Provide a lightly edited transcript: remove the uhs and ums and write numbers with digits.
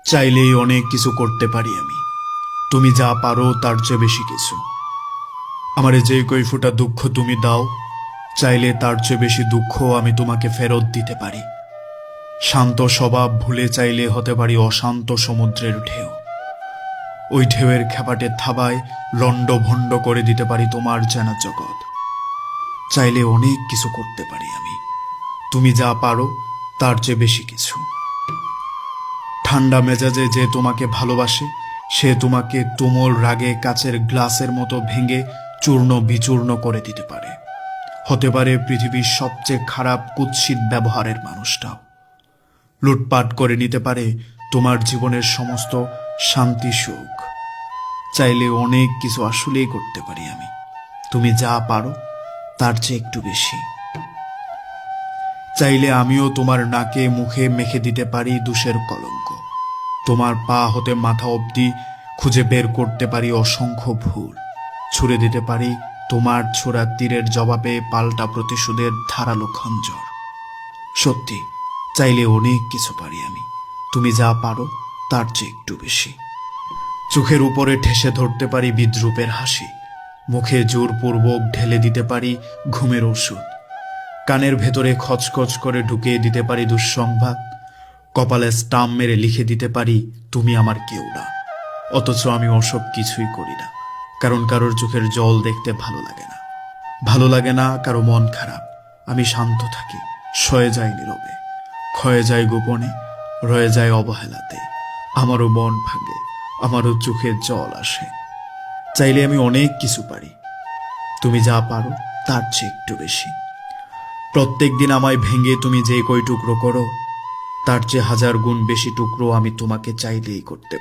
চাইলেই অনেক কিছু করতে পারি আমি। তুমি যা পারো তার চেয়ে বেশি কিছু। আমারে যে কই ফোঁটা দুঃখ তুমি দাও, চাইলে তার চেয়ে বেশি দুঃখ আমি তোমাকে ফেরত দিতে পারি। শান্ত স্বভাব ভুলে চাইলে হতে পারি অশান্ত সমুদ্রের ঢেউ। ওই ঢেউয়ের খেপাটে থাবায় লণ্ডভণ্ড করে দিতে পারি তোমার জানা জগৎ। চাইলে অনেক কিছু করতে পারি আমি। তুমি যা পারো তার চেয়ে বেশি কিছু। ঠান্ডা মেজাজে যে তোমাকে ভালোবাসে, সে তোমাকে তুমুল রাগে কাচের গ্লাসের মতো ভেঙে চূর্ণ বিচূর্ণ করে দিতে পারে। হতে পারে পৃথিবীর সবচেয়ে খারাপ কুৎসিত ব্যবহারের মানুষটাও। লুটপাট করে নিতে পারে তোমার জীবনের সমস্ত শান্তি সুখ। চাইলে অনেক কিছু আসলেই করতে পারি আমি। তুমি যা পারো তার চেয়ে একটু বেশি। চাইলে আমিও তোমার নাকে মুখে মেখে দিতে পারি দোষের কলঙ্ক। তোমার পা হতে মাথা অবধি খুঁজে বের করতে পারি অসংখ্য ভুল। ছুড়ে দিতে পারি তোমার ছোড়া তীরের জবাবে পাল্টা প্রতিশোধের ধারালো খঞ্জর। সত্যি, চাইলে অনেক কিছু পারি আমি। তুমি যা পারো তার চেয়ে একটু বেশি। চোখের উপরে ঠেসে ধরতে পারি বিদ্রূপের হাসি। মুখে জোরপূর্বক ঢেলে দিতে পারি ঘুমের ওষুধ। কানের ভেতরে খচখচ করে ঢুকিয়ে দিতে পারি দুঃসংবাদ। কপালে স্টাম্প মেরে লিখে দিতে পারি তুমি আমার কেউ না। অথচ আমি ওসব কিছুই করি না, কারণ কারোর চোখের জল দেখতে ভালো লাগে না। ভালো লাগে না কারো মন খারাপ। আমি শান্ত থাকি, সয়ে যাই নীরবে, ক্ষয়ে যায় গোপনে, রয়ে যায় অবহেলাতে। আমারও মন ভাঙে, আমারও চোখে জল আসে। চাইলে আমি অনেক কিছু পারি। তুমি যা পারো তার চেয়ে একটু বেশি। প্রত্যেক দিন আমায় ভেঙে তুমি যে কই টুকরো করো, তার চেয়ে হাজার গুণ বেশি টুকরো আমি তোমাকে চাইলেই করতে